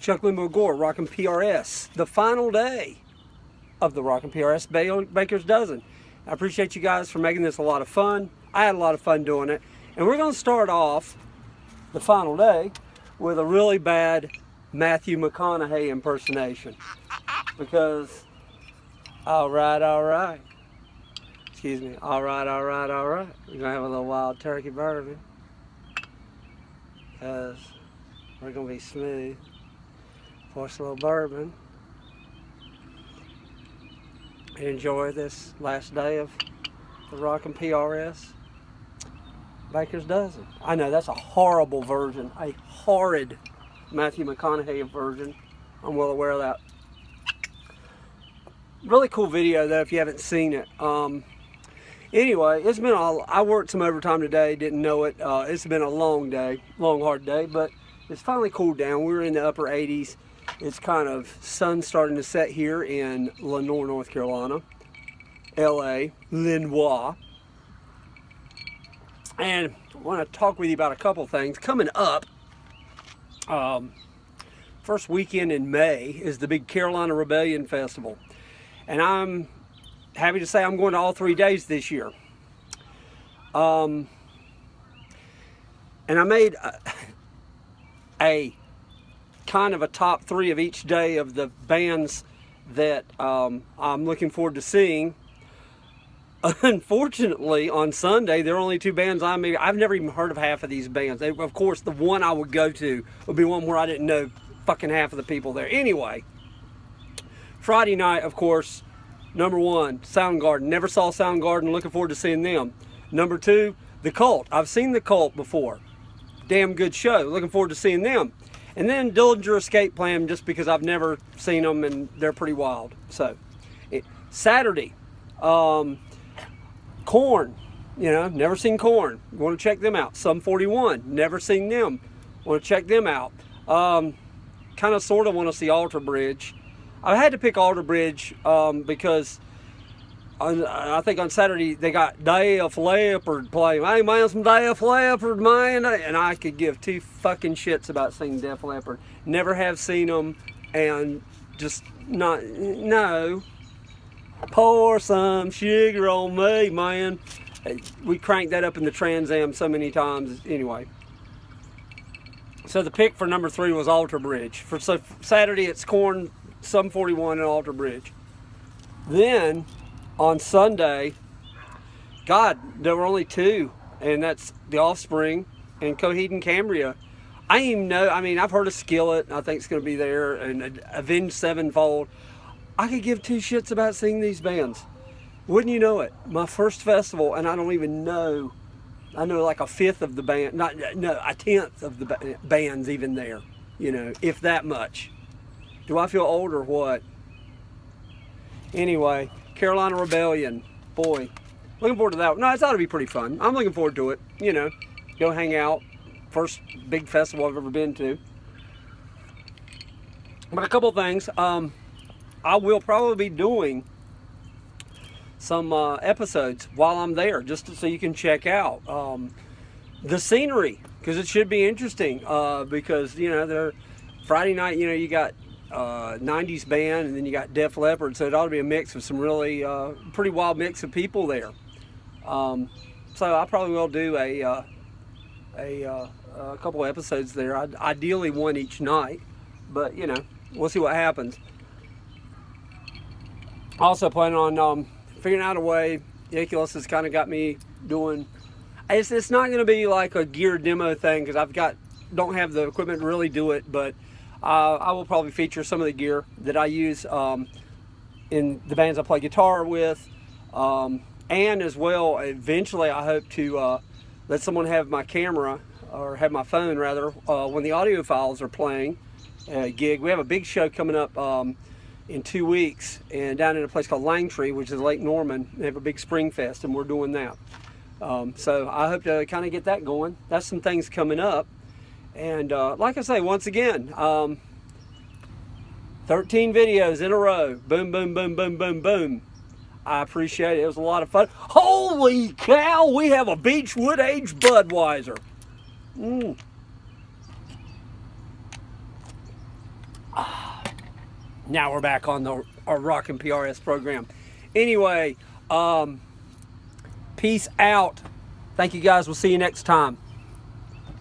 Chuck Limbo Gore, Rockin' PRS. The final day of the Rockin' PRS Baker's Dozen. I appreciate you guys for making this a lot of fun. I had a lot of fun doing it. And we're going to start off the final day with a really bad Matthew McConaughey impersonation. Because, all right. Excuse me. All right. We're going to have a little wild turkey bourbon. Because we're going to be smooth. Pour us a little bourbon. And enjoy this last day of the Rockin' PRS Baker's Dozen. I know, that's a horrible version. A horrid Matthew McConaughey version. I'm well aware of that. Really cool video though if you haven't seen it. Anyway, it's been I worked some overtime today, didn't know it. It's been a long day, hard day, but it's finally cooled down. We were in the upper 80s. It's kind of sun starting to set here in Lenoir, North Carolina, LA, Lenoir. And I want to talk with you about a couple things. Coming up, first weekend in May is the big Carolina Rebellion Festival. And I'm happy to say I'm going to all 3 days this year. And I made a kind of a top 3 of each day of the bands that I'm looking forward to seeing. Unfortunately, on Sunday, there are only 2 bands I've never even heard of half of these bands. Of course, the one I would go to would be one where I didn't know fucking half of the people there. Anyway, Friday night, of course, number 1, Soundgarden. Never saw Soundgarden, looking forward to seeing them. Number 2, The Cult. I've seen The Cult before. Damn good show, looking forward to seeing them. And then Dillinger Escape Plan, just because I've never seen them and they're pretty wild. So, Saturday, Korn, never seen Korn. Want to check them out. Sum 41, never seen them. Want to check them out. Kind of sort of want to see Alter Bridge. I had to pick Alter Bridge because I think on Saturday they got Def Leppard playing. Hey man, some Def Leppard, man. And I could give 2 fucking shits about seeing Def Leppard. Never have seen them and just no. Pour some sugar on me, man. We cranked that up in the Trans Am so many times. Anyway. So the pick for number 3 was Alter Bridge. So Saturday it's Korn, Sum 41, and Alter Bridge. Then on Sunday, God, there were only 2, and that's The Offspring and Coheed and Cambria. I didn't even know. I mean, I've heard of Skillet. I think it's going to be there, and Avenged Sevenfold. I could give 2 shits about seeing these bands. Wouldn't you know it? My first festival, and I don't even know. I know like a 5th of the band, a 10th of the bands even there. If that much. Do I feel old or what? Anyway, Carolina Rebellion. Boy, looking forward to that. No, it's ought to be pretty fun. I'm looking forward to it. Go hang out. First big festival I've ever been to. But a couple things. I will probably be doing some episodes while I'm there, just so you can check out the scenery, because it should be interesting. Because they're Friday night. You got 90s band, and then you got Def Leppard, so it ought to be a mix of some really pretty wild mix of people there. So I probably will do a couple episodes there. Ideally 1 each night, but we'll see what happens. Also planning on figuring out a way. Ridiculous has kind of got me doing. It's not going to be like a gear demo thing because don't have the equipment to really do it, but I will probably feature some of the gear that I use in the bands I play guitar with, and as well, eventually I hope to let someone have my camera, or have my phone rather, when the audio files are playing a gig. We have a big show coming up in 2 weeks, and down in a place called Langtree, which is Lake Norman. They have a big spring fest, and we're doing that. So I hope to kind of get that going. That's some things coming up. And like I say, once again, 13 videos in a row. Boom, boom, boom, boom, boom, boom. I appreciate it. It was a lot of fun. Holy cow, we have a Beechwood aged Budweiser. Now we're back on our Rockin' PRS program. Anyway, peace out. Thank you guys. We'll see you next time.